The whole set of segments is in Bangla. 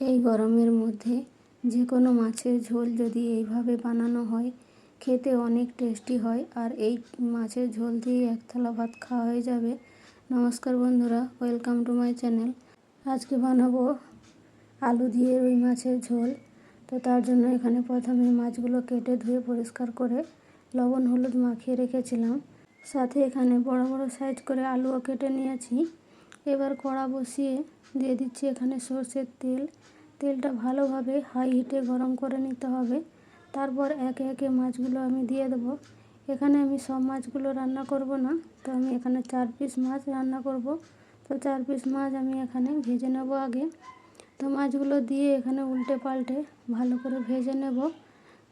এই গরমের মধ্যে যে কোনো মাছের ঝোল যদি এইভাবে বানানো হয় খেতে অনেক টেস্টি হয়। আর এই মাছের ঝোল দিয়ে এক থালা ভাত খাওয়া হয়ে যাবে। নমস্কার বন্ধুরা, ওয়েলকাম টু মাই চ্যানেল। আজকে বানাবো আলু দিয়ে রুই মাছের ঝোল। তো তার জন্য এখানে প্রথমে মাছগুলো কেটে ধুয়ে পরিষ্কার করে লবণ হলুদ মাখিয়ে রেখেছিলাম। সাথে এখানে বড় বড় সাইজ করে আলুও কেটে নিয়েছি। এবার কড়া বসিয়ে দিয়ে দিচ্ছি এখানে সরষের তেল। তেলটা ভালোভাবে হাই হিটে গরম করে নিতে হবে। তারপর একে একে মাছগুলো আমি দিয়ে দেবো। এখানে আমি সব মাছগুলো রান্না করব না, তো আমি এখানে 4 পিস মাছ রান্না করব। তো 4 পিস মাছ আমি এখানে ভেজে নেব আগে। তো মাছগুলো দিয়ে এখানে উল্টে পাল্টে ভালো করে ভেজে নেব।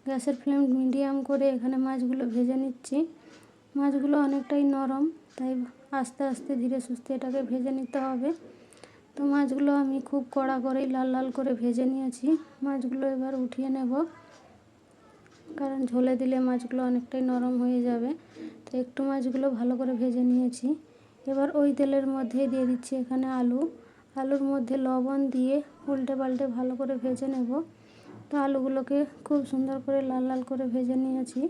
গ্যাসের ফ্লেম মিডিয়াম করে এখানে মাছগুলো ভেজে নিচ্ছি। মাছগুলো অনেকটাই নরম, তাই আস্তে আস্তে ধীরে সুস্থে এটাকে ভেজে নিতে হবে। তো মাছগুলো আমি খুব কড়া করেই লাল লাল করে ভেজে নিয়েছি। মাছগুলো এবার উঠিয়ে নেব, কারণ ঝোলে দিলে মাছগুলো অনেকটাই নরম হয়ে যাবে। তো একটু মাছগুলো ভালো করে ভেজে নিয়েছি। এবার ওই তেলের মধ্যে দিয়ে দিচ্ছি এখানে আলুর মধ্যে লবণ দিয়ে উল্টে পাল্টে ভালো করে ভেজে নেব। তো আলুগুলোকে খুব সুন্দর করে লাল লাল করে ভেজে নিয়েছি।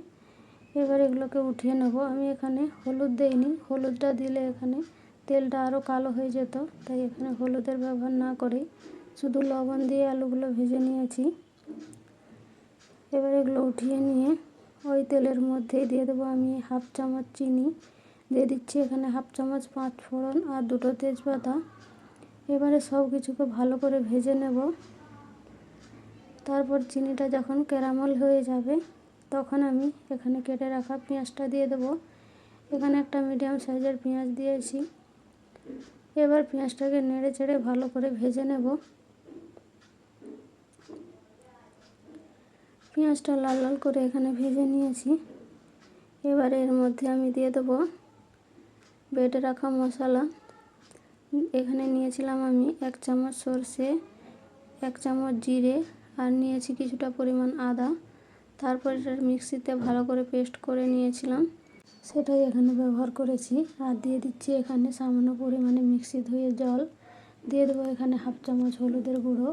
এবার এগুলোকে উঠিয়ে নেব। আমি এখানে হলুদ দেইনি, হলুদটা দিলে এখানে তেলটা আরও কালো হয়ে যেত, তাই এখানে হলুদের ব্যবহার না করেই শুধু লবণ দিয়ে আলুগুলো ভেজে নিয়েছি। এবার এগুলো উঠিয়ে নিয়ে ওই তেলের মধ্যেই দিয়ে দেবো আমি 1/2 চামচ চিনি, দিয়ে দিচ্ছি এখানে 1/2 চামচ 5 ফোড়ন আর 2টো তেজপাতা। এবারে সব কিছুকে ভালো করে ভেজে নেব। তারপর চিনিটা যখন ক্যারামেল হয়ে যাবে তখন আমি এখানে কেটে রাখা পেঁয়াজটা দিয়ে দেবো। এখানে একটা মিডিয়াম সাইজের পেঁয়াজ দিয়েছি। এবার পেঁয়াজটাকে নেড়ে চেড়ে ভালো করে ভেজে নেব। পেঁয়াজটা লাল লাল করে এখানে ভেজে নিয়েছি। এবার এর মধ্যে আমি দিয়ে দেবো বেটে রাখা মশলা। এখানে নিয়েছিলাম আমি 1 চামচ সরষে, 1 চামচ জিরে আর নিয়েছি কিছুটা পরিমাণ আদা। তারপর এটা মিক্সিতে ভালো করে পেস্ট করে নিয়েছিলাম, সেটাই এখানে ব্যবহার করেছি। আর দিয়ে দিচ্ছি এখানে সামান্য পরিমাণে মিক্সি ধুয়ে জল। দিয়ে দেবো এখানে 1/2 চামচ হলুদের গুঁড়ো,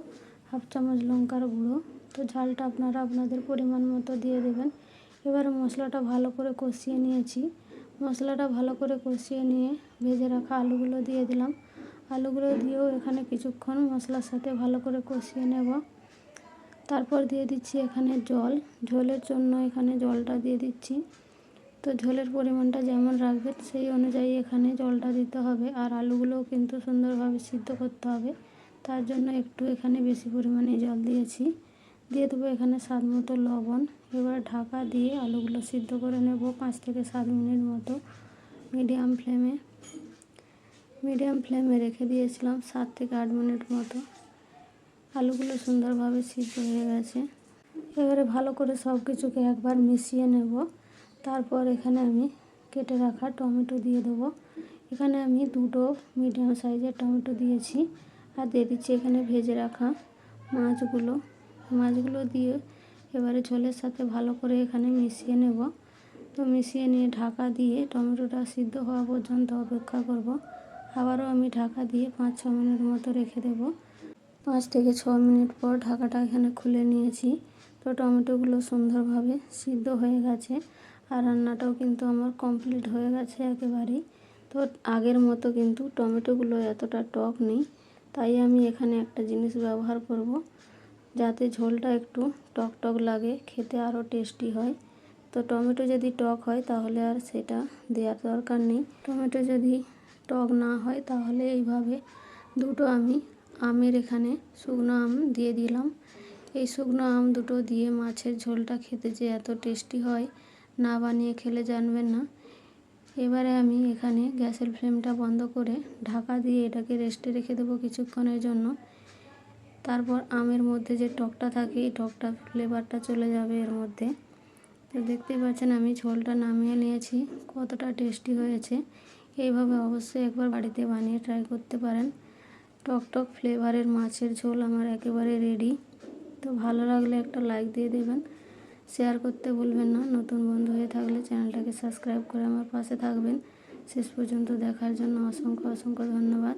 1/2 চামচ লঙ্কার গুঁড়ো। তো ঝালটা আপনারা আপনাদের পরিমাণ মতো দিয়ে দেবেন। এবার মশলাটা ভালো করে কষিয়ে নিয়েছি। মশলাটা ভালো করে কষিয়ে নিয়ে ভেজে রাখা আলুগুলো দিয়ে দিলাম। আলুগুলো দিয়েও এখানে কিছুক্ষণ মশলার সাথে ভালো করে কষিয়ে নেব। তারপর দিয়ে দিচ্ছি এখানে জল। ঝোলের জন্য এখানে জলটা দিয়ে দিচ্ছি। তো ঝোলের পরিমাণটা যেমন রাখবেন সেই অনুযায়ী এখানে জলটা দিতে হবে। আর আলুগুলোও কিন্তু সুন্দরভাবে সিদ্ধ করতে হবে, তার জন্য একটু এখানে বেশি পরিমাণে জল দিয়েছি। দিয়ে দেবো এখানে স্বাদ মতো লবণ। এবার ঢাকা দিয়ে আলুগুলো সিদ্ধ করে নেব 5 থেকে 7 মিনিট মতো মিডিয়াম ফ্লেমে রেখে দিয়েছিলাম 7 থেকে 8 মিনিট মতো। আলুগুলো সুন্দরভাবে সিদ্ধ হয়ে গেছে। এবারে ভালো করে সব কিছুকে একবার মিশিয়ে নেব। তারপর এখানে আমি কেটে রাখা টমেটো দিয়ে দেবো। এখানে আমি 2টো মিডিয়াম সাইজের টমেটো দিয়েছি। আর দিয়ে দিচ্ছি এখানে ভেজে রাখা মাছগুলো দিয়ে এবারে ঝোলের সাথে ভালো করে এখানে মিশিয়ে নেব। তো মিশিয়ে নিয়ে ঢাকা দিয়ে টমেটোটা সিদ্ধ হওয়া পর্যন্ত অপেক্ষা করব। আবারও আমি ঢাকা দিয়ে 5-6 মিনিট মতো রেখে দেব। 5 থেকে 6 মিনিট পর ঢাকাটা এখানে খুলে নিয়েছি। তো টমেটোগুলো সুন্দরভাবে সিদ্ধ হয়ে গেছে আর রান্নাটাও কিন্তু আমার কমপ্লিট হয়ে গেছে একেবারেই। তো আগের মতো কিন্তু টমেটোগুলো এতটা টক নেই, তাই আমি এখানে একটা জিনিস ব্যবহার করব যাতে ঝোলটা একটু টক টক লাগে, খেতে আরও টেস্টি হয়। তো টমেটো যদি টক হয় তাহলে আর সেটা দেওয়ার দরকার নেই। টমেটো যদি টক না হয় তাহলে এইভাবে 2টো আমি আমের এখানে শুকনো আম দিয়ে দিলাম। এই শুকনো আম 2টো দিয়ে মাছের ঝোলটা খেতে যে এত টেস্টি হয়, না বানিয়ে খেলে জানবেন না। এবারে আমি এখানে গ্যাসের ফ্লেমটা বন্ধ করে ঢাকা দিয়ে এটাকে রেস্টে রেখে দেবো কিছুক্ষণের জন্য। তারপর আমের মধ্যে যে টকটা থাকে এই টকটা ফ্লেভারটা চলে যাবে এর মধ্যে। তো দেখতেই পাচ্ছেন আমি ঝোলটা নামিয়ে নিয়েছি, কতটা টেস্টি হয়েছে। এইভাবে অবশ্যই একবার বাড়িতে বানিয়ে ট্রাই করতে পারেন। টক ফ্লেভারের মাছের ঝোল আমার একেবারে রেডি। তো ভালো লাগলে একটা লাইক দিয়ে দেবেন, শেয়ার করতে ভুলবেন না। নতুন বন্ধু হয়ে থাকলে চ্যানেলটাকে সাবস্ক্রাইব করে আমার পাশে থাকবেন। শেষ পর্যন্ত দেখার জন্য অসংখ্য ধন্যবাদ।